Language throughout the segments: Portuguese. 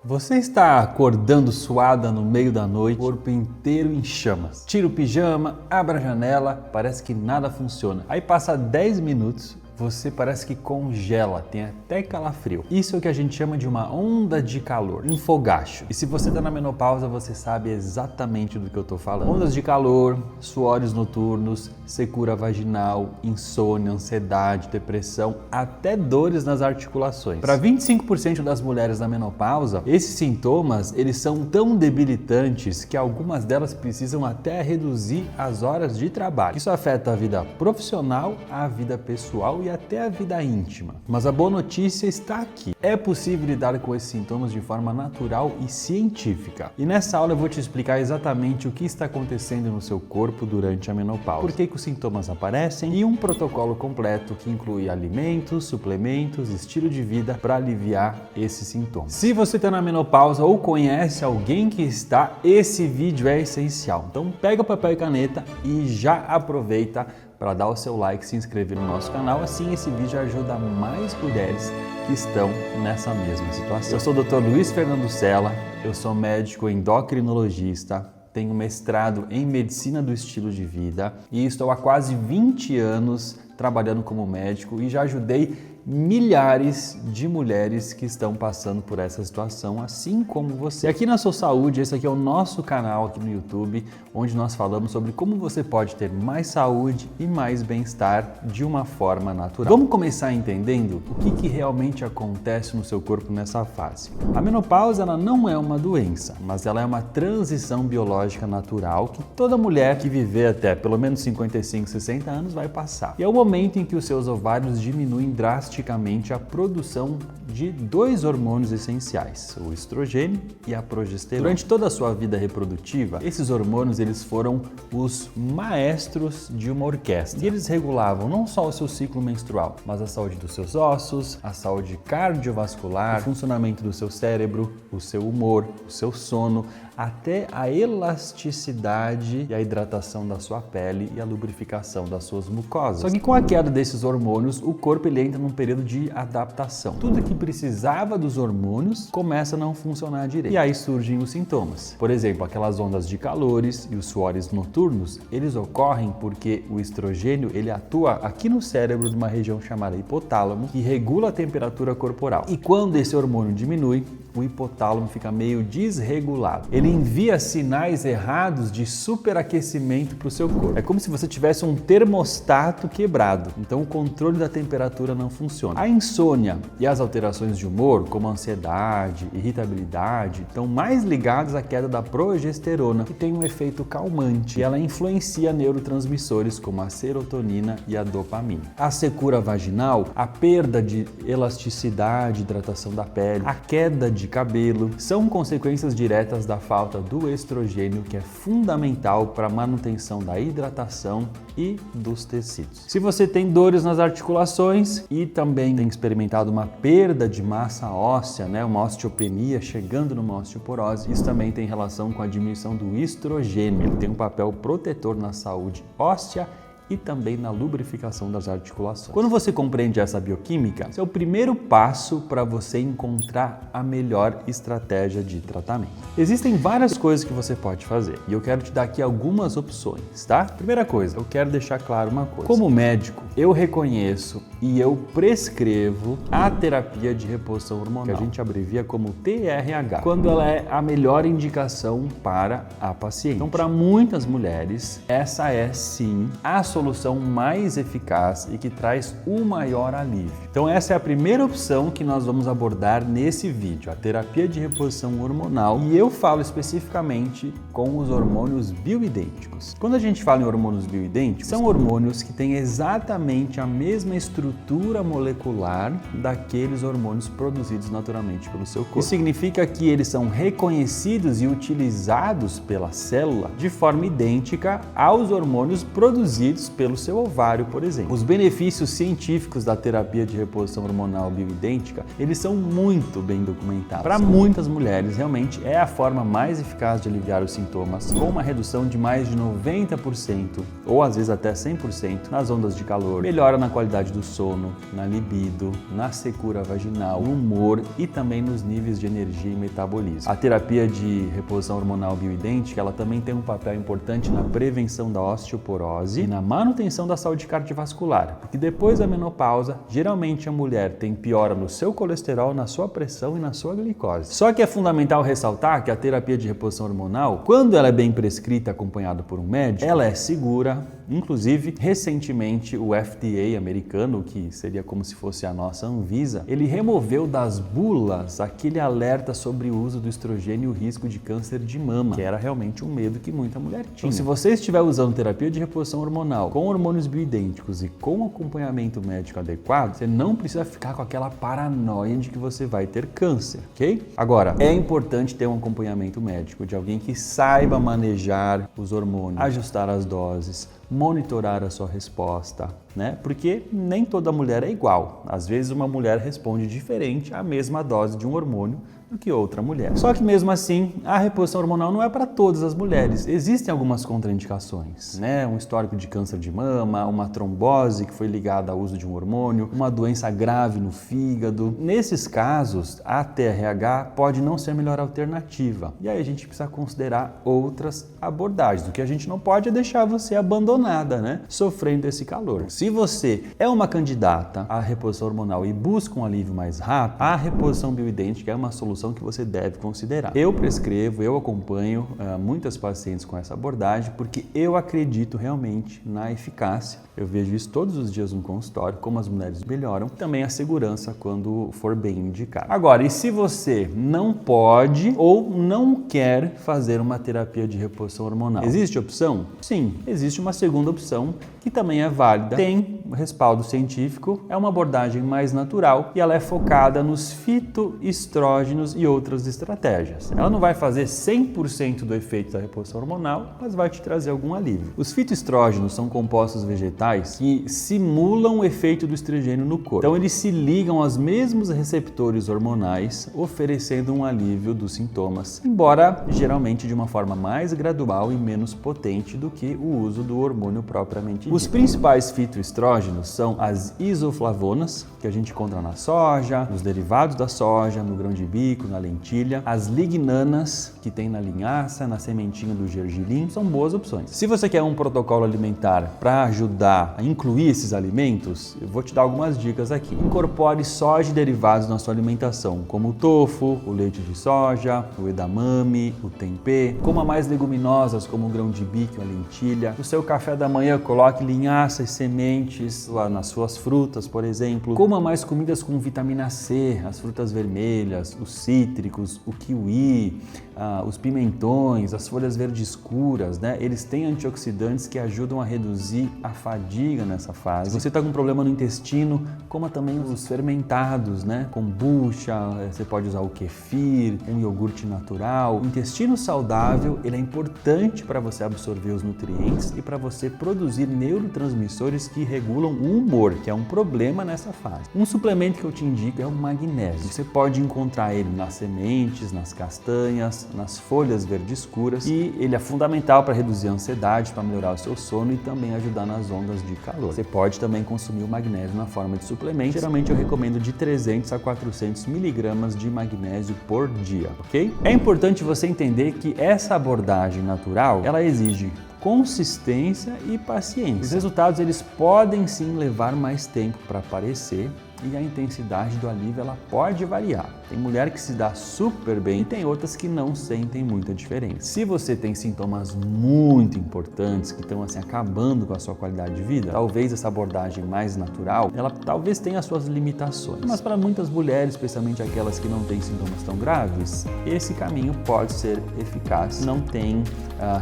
Você está acordando suada no meio da noite, corpo inteiro em chamas. Tira o pijama, abre a janela, parece que nada funciona. Aí passa 10 minutos, você parece que congela, tem até calafrio. Isso é o que a gente chama de uma onda de calor, um fogacho. E se você está na menopausa, você sabe exatamente do que eu estou falando. Ondas de calor, suores noturnos, secura vaginal, insônia, ansiedade, depressão, até dores nas articulações. Para 25% das mulheres na menopausa, esses sintomas eles são tão debilitantes que algumas delas precisam até reduzir as horas de trabalho. Isso afeta a vida profissional, a vida pessoal e até a vida íntima. Mas a boa notícia está aqui. É possível lidar com esses sintomas de forma natural e científica. E nessa aula eu vou te explicar exatamente o que está acontecendo no seu corpo durante a menopausa, por que os sintomas aparecem e um protocolo completo que inclui alimentos, suplementos, estilo de vida para aliviar esses sintomas. Se você está na menopausa ou conhece alguém que está, esse vídeo é essencial. Então pega o papel e caneta e já aproveita para dar o seu like e se inscrever no nosso canal, assim esse vídeo ajuda mais mulheres que estão nessa mesma situação. Eu sou o Dr. Luiz Fernando Sela, eu sou médico endocrinologista, tenho mestrado em medicina do estilo de vida e estou há quase 20 anos trabalhando como médico e já ajudei milhares de mulheres que estão passando por essa situação, assim como você. E aqui na Sou Saúde, esse aqui é o nosso canal aqui no YouTube, onde nós falamos sobre como você pode ter mais saúde e mais bem-estar de uma forma natural. Vamos começar entendendo o que realmente acontece no seu corpo nessa fase. A menopausa ela não é uma doença, mas ela é uma transição biológica natural que toda mulher que viver até pelo menos 55, 60 anos vai passar. E é o momento em que os seus ovários diminuem drasticamente a produção de dois hormônios essenciais, o estrogênio e a progesterona. Durante toda a sua vida reprodutiva, esses hormônios eles foram os maestros de uma orquestra. E eles regulavam não só o seu ciclo menstrual, mas a saúde dos seus ossos, a saúde cardiovascular, o funcionamento do seu cérebro, o seu humor, o seu sono, até a elasticidade e a hidratação da sua pele e a lubrificação das suas mucosas. Só que com a queda desses hormônios, o corpo ele entra num período de adaptação. Tudo que precisava dos hormônios começa a não funcionar direito. E aí surgem os sintomas. Por exemplo, aquelas ondas de calores e os suores noturnos, eles ocorrem porque o estrogênio ele atua aqui no cérebro de uma região chamada hipotálamo, que regula a temperatura corporal. E quando esse hormônio diminui, o hipotálamo fica meio desregulado. Ele envia sinais errados de superaquecimento para o seu corpo. É como se você tivesse um termostato quebrado, então o controle da temperatura não funciona. A insônia e as alterações de humor, como ansiedade, irritabilidade, estão mais ligadas à queda da progesterona, que tem um efeito calmante e ela influencia neurotransmissores como a serotonina e a dopamina. A secura vaginal, a perda de elasticidade, hidratação da pele, a queda de cabelo, são consequências diretas da falta do estrogênio, que é fundamental para a manutenção da hidratação e dos tecidos. Se você tem dores nas articulações e também tem experimentado uma perda de massa óssea, uma osteopenia chegando numa osteoporose, isso também tem relação com a diminuição do estrogênio. Ele tem um papel protetor na saúde óssea e também na lubrificação das articulações. Quando você compreende essa bioquímica, esse é o primeiro passo para você encontrar a melhor estratégia de tratamento. Existem várias coisas que você pode fazer e eu quero te dar aqui algumas opções, tá? Primeira coisa, eu quero deixar claro uma coisa. Como médico, eu reconheço e eu prescrevo a terapia de reposição hormonal, que a gente abrevia como TRH, quando ela é a melhor indicação para a paciente. Então, para muitas mulheres, essa é sim a solução mais eficaz e que traz o maior alívio. Então essa é a primeira opção que nós vamos abordar nesse vídeo, a terapia de reposição hormonal, e eu falo especificamente com os hormônios bioidênticos. Quando a gente fala em hormônios bioidênticos, são hormônios que têm exatamente a mesma estrutura molecular daqueles hormônios produzidos naturalmente pelo seu corpo. Isso significa que eles são reconhecidos e utilizados pela célula de forma idêntica aos hormônios produzidos produzidos pelo seu ovário, por exemplo. Os benefícios científicos da terapia de reposição hormonal bioidêntica, eles são muito bem documentados. Para muitas mulheres, realmente é a forma mais eficaz de aliviar os sintomas, com uma redução de mais de 90%, ou às vezes até 100% nas ondas de calor, melhora na qualidade do sono, na libido, na secura vaginal, no humor e também nos níveis de energia e metabolismo. A terapia de reposição hormonal bioidêntica, ela também tem um papel importante na prevenção da osteoporose e na manutenção da saúde cardiovascular, porque depois da menopausa, geralmente a mulher tem piora no seu colesterol, na sua pressão e na sua glicose. Só que é fundamental ressaltar que a terapia de reposição hormonal, quando ela é bem prescrita acompanhada por um médico, ela é segura. Inclusive, recentemente o FDA americano, que seria como se fosse a nossa Anvisa, ele removeu das bulas aquele alerta sobre o uso do estrogênio e o risco de câncer de mama, que era realmente um medo que muita mulher tinha. Então, se você estiver usando terapia de reposição hormonal com hormônios bioidênticos e com acompanhamento médico adequado, você não precisa ficar com aquela paranoia de que você vai ter câncer, ok? Agora, é importante ter um acompanhamento médico de alguém que saiba manejar os hormônios, ajustar as doses, monitorar a sua resposta, né? Porque nem toda mulher é igual. Às vezes uma mulher responde diferente à mesma dose de um hormônio do que outra mulher. Só que mesmo assim, a reposição hormonal não é para todas as mulheres. Existem algumas contraindicações, né? Um histórico de câncer de mama, uma trombose que foi ligada ao uso de um hormônio, uma doença grave no fígado. Nesses casos, a TRH pode não ser a melhor alternativa. E aí a gente precisa considerar outras abordagens. O que a gente não pode é deixar você abandonada, né? Sofrendo esse calor. Se você é uma candidata à reposição hormonal e busca um alívio mais rápido, a reposição bioidêntica é uma solução que você deve considerar. Eu prescrevo, eu acompanho muitas pacientes com essa abordagem porque eu acredito realmente na eficácia. Eu vejo isso todos os dias no consultório, como as mulheres melhoram, também a segurança quando for bem indicado. Agora, e se você não pode ou não quer fazer uma terapia de reposição hormonal? Existe opção? Sim, existe uma segunda opção que também é válida, tem respaldo científico, é uma abordagem mais natural e ela é focada nos fitoestrógenos e outras estratégias. Ela não vai fazer 100% do efeito da reposição hormonal, mas vai te trazer algum alívio. Os fitoestrógenos são compostos vegetais que simulam o efeito do estrogênio no corpo. Então eles se ligam aos mesmos receptores hormonais, oferecendo um alívio dos sintomas, embora geralmente de uma forma mais gradual e menos potente do que o uso do hormônio propriamente dito. Os principais fitoestrógenos são as isoflavonas, que a gente encontra na soja, nos derivados da soja, no grão de bico, na lentilha. As lignanas, que tem na linhaça, na sementinha do gergelim, são boas opções. Se você quer um protocolo alimentar para ajudar a incluir esses alimentos, eu vou te dar algumas dicas aqui. Incorpore soja e derivados na sua alimentação, como o tofu, o leite de soja, o edamame, o tempê. Coma mais leguminosas, como o grão de bico, a lentilha. No seu café da manhã, coloque linhaça e sementes lá nas suas frutas, por exemplo. Coma mais comidas com vitamina C, as frutas vermelhas, os cítricos, o kiwi, os pimentões, as folhas verdes escuras, né? Eles têm antioxidantes que ajudam a reduzir a fadiga nessa fase. Se você está com problema no intestino, coma também os fermentados, né? Kombucha, você pode usar o kefir, um iogurte natural. O intestino saudável, ele é importante para você absorver os nutrientes e para você produzir neurotransmissores que regulam o humor, que é um problema nessa fase. Um suplemento que eu te indico é o magnésio. Você pode encontrar ele nas sementes, nas castanhas, nas folhas verdes escuras e ele é fundamental para reduzir a ansiedade, para melhorar o seu sono e também ajudar nas ondas de calor. Você pode também consumir o magnésio na forma de suplemento. Geralmente eu recomendo de 300 a 400 miligramas de magnésio por dia, ok? É importante você entender que essa abordagem natural, ela exige consistência e paciência. Os resultados eles podem sim levar mais tempo para aparecer e a intensidade do alívio ela pode variar. Tem mulher que se dá super bem e tem outras que não sentem muita diferença. Se você tem sintomas muito importantes que estão assim acabando com a sua qualidade de vida, talvez essa abordagem mais natural, ela talvez tenha as suas limitações. Mas para muitas mulheres, especialmente aquelas que não têm sintomas tão graves, esse caminho pode ser eficaz. Não tem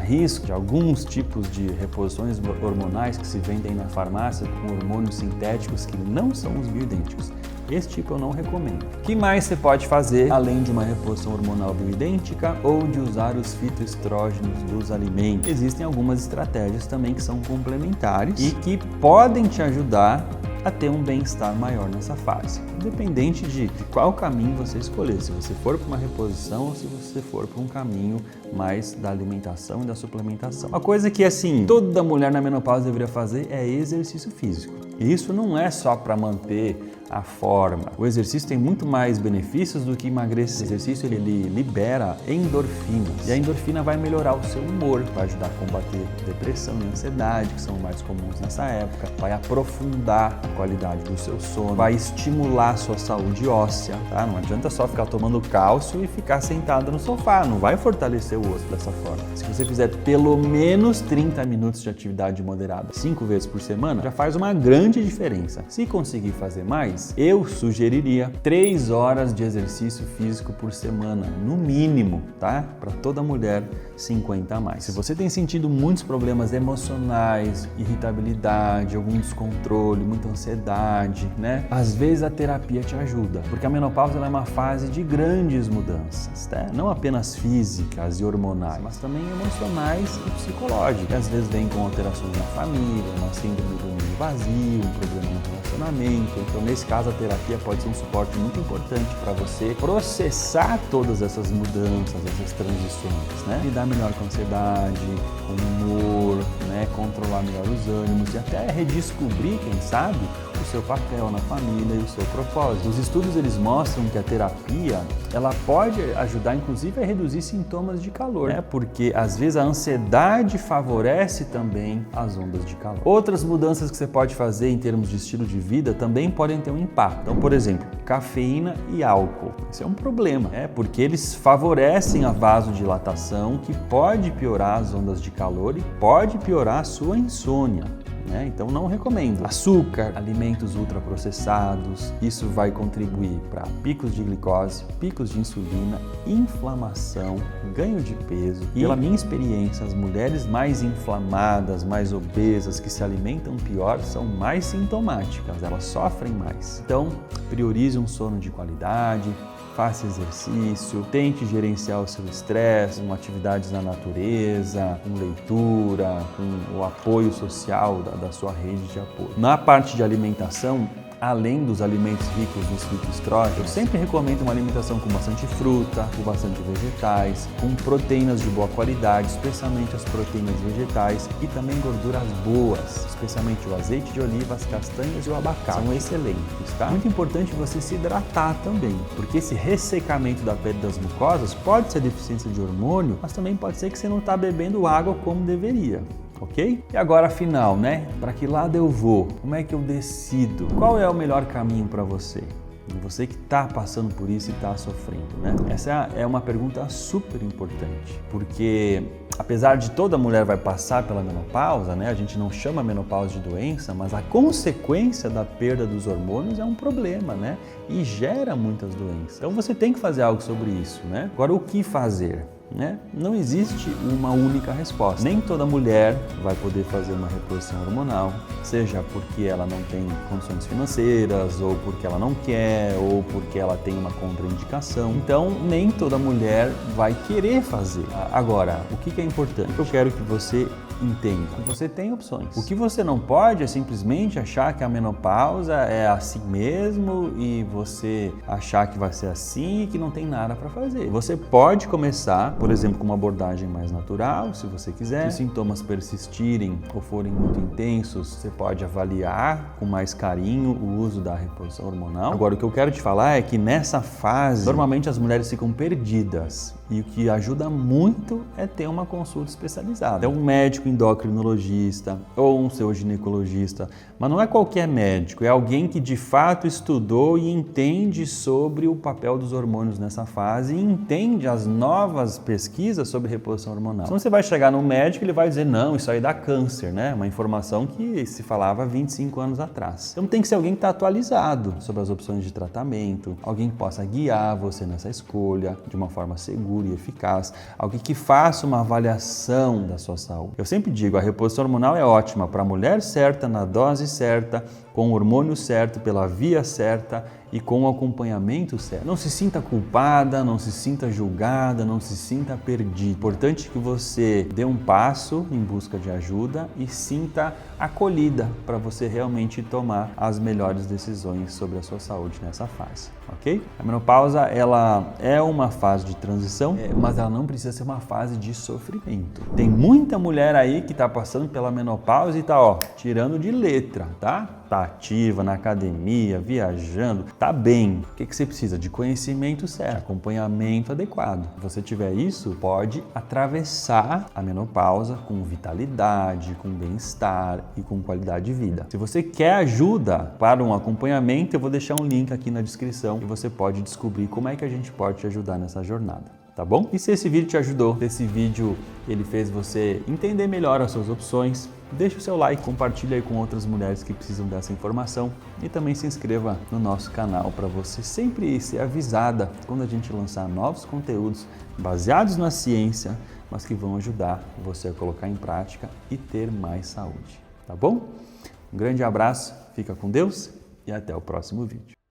risco de alguns tipos de reposições hormonais que se vendem na farmácia com hormônios sintéticos que não são os bioidênticos. Esse tipo eu não recomendo. O que mais você pode fazer, além de uma reposição hormonal bioidêntica ou de usar os fitoestrógenos dos alimentos? Existem algumas estratégias também que são complementares e que podem te ajudar a ter um bem-estar maior nessa fase, independente de qual caminho você escolher, se você for para uma reposição ou se você for para um caminho mais da alimentação e da suplementação. Uma coisa que, assim, toda mulher na menopausa deveria fazer é exercício físico. E isso não é só para manter a forma. O exercício tem muito mais benefícios do que emagrecer. O exercício ele libera endorfinas e a endorfina vai melhorar o seu humor, vai ajudar a combater depressão e ansiedade, que são mais comuns nessa época, vai aprofundar a qualidade do seu sono, vai estimular a sua saúde óssea, tá? Não adianta só ficar tomando cálcio e ficar sentada no sofá, não vai fortalecer o osso dessa forma. Se você fizer pelo menos 30 minutos de atividade moderada 5 vezes por semana, já faz uma grande diferença. Se conseguir fazer mais, eu sugeriria 3 horas de exercício físico por semana, no mínimo, tá? Para toda mulher 50 a mais. Se você tem sentido muitos problemas emocionais, irritabilidade, algum descontrole, muita ansiedade, né? Às vezes a terapia te ajuda, porque a menopausa ela é uma fase de grandes mudanças, tá? Não apenas físicas e hormonais, mas também emocionais e psicológicas. E às vezes vem com alterações na família, uma síndrome do ninho vazio, um problema no relacionamento. Então, nesse caso, a terapia pode ser um suporte muito importante para você processar todas essas mudanças, essas transições, né? Lidar melhor com a ansiedade, com o humor, né? Controlar melhor os ânimos e até redescobrir, quem sabe, o seu papel na família e o seu propósito. Os estudos eles mostram que a terapia ela pode ajudar inclusive a reduzir sintomas de calor, né? Porque às vezes a ansiedade favorece também as ondas de calor. Outras mudanças que você pode fazer em termos de estilo de vida também podem ter um impacto. Então, por exemplo, cafeína e álcool. Esse é um problema, porque eles favorecem a vasodilatação, que pode piorar as ondas de calor e pode piorar a sua insônia. Então não recomendo. Açúcar, alimentos ultraprocessados, isso vai contribuir para picos de glicose, picos de insulina, inflamação, ganho de peso. E pela minha experiência, as mulheres mais inflamadas, mais obesas, que se alimentam pior, são mais sintomáticas, elas sofrem mais. Então, priorize um sono de qualidade, faça exercício, tente gerenciar o seu estresse com atividades na natureza, com leitura, com o apoio social da sua rede de apoio. Na parte de alimentação, além dos alimentos ricos nos fitoestrógenos, eu sempre recomendo uma alimentação com bastante fruta, com bastante vegetais, com proteínas de boa qualidade, especialmente as proteínas vegetais e também gorduras boas, especialmente o azeite de oliva, as castanhas e o abacate. São excelentes, tá? Muito importante você se hidratar também, porque esse ressecamento da pele das mucosas pode ser deficiência de hormônio, mas também pode ser que você não está bebendo água como deveria. Ok? E agora, afinal, Para que lado eu vou? Como é que eu decido? Qual é o melhor caminho para você? Você que está passando por isso e está sofrendo, Essa é uma pergunta super importante, porque apesar de toda mulher vai passar pela menopausa, A gente não chama a menopausa de doença, mas a consequência da perda dos hormônios é um problema, E gera muitas doenças. Então você tem que fazer algo sobre isso, Agora, o que fazer? Não existe uma única resposta. Nem toda mulher vai poder fazer uma reposição hormonal, seja porque ela não tem condições financeiras, ou porque ela não quer, ou porque ela tem uma contraindicação. Então, nem toda mulher vai querer fazer. Agora, o que é importante? Eu quero que você entenda. Você tem opções. O que você não pode é simplesmente achar que a menopausa é assim mesmo e você achar que vai ser assim e que não tem nada para fazer. Você pode começar, por exemplo, com uma abordagem mais natural, se você quiser. Se os sintomas persistirem ou forem muito intensos, você pode avaliar com mais carinho o uso da reposição hormonal. Agora, o que eu quero te falar é que nessa fase, normalmente as mulheres ficam perdidas e o que ajuda muito é ter uma consulta especializada. É um médico endocrinologista ou um seu ginecologista, mas não é qualquer médico, é alguém que de fato estudou e entende sobre o papel dos hormônios nessa fase e entende as novas pesquisas sobre reposição hormonal. Então você vai chegar no médico e ele vai dizer, não, isso aí dá câncer, Uma informação que se falava há 25 anos atrás. Então tem que ser alguém que está atualizado sobre as opções de tratamento, alguém que possa guiar você nessa escolha de uma forma segura e eficaz, alguém que faça uma avaliação da sua saúde. Eu sempre digo, a reposição hormonal é ótima para a mulher certa, na dose certa, com o hormônio certo, pela via certa e com o acompanhamento certo. Não se sinta culpada, não se sinta julgada, não se sinta perdida. Importante que você dê um passo em busca de ajuda e sinta acolhida para você realmente tomar as melhores decisões sobre a sua saúde nessa fase, ok? A menopausa, ela é uma fase de transição, mas ela não precisa ser uma fase de sofrimento. Tem muita mulher aí que está passando pela menopausa e está, tirando de letra, tá? Tá ativa na academia, viajando, tá bem. O que você precisa? De conhecimento certo, acompanhamento adequado. Se você tiver isso, pode atravessar a menopausa com vitalidade, com bem-estar e com qualidade de vida. Se você quer ajuda para um acompanhamento, eu vou deixar um link aqui na descrição e você pode descobrir como é que a gente pode te ajudar nessa jornada. Tá bom? E se esse vídeo te ajudou, se esse vídeo ele fez você entender melhor as suas opções, deixa o seu like, compartilha aí com outras mulheres que precisam dessa informação e também se inscreva no nosso canal para você sempre ser avisada quando a gente lançar novos conteúdos baseados na ciência, mas que vão ajudar você a colocar em prática e ter mais saúde. Tá bom? Um grande abraço, fica com Deus e até o próximo vídeo.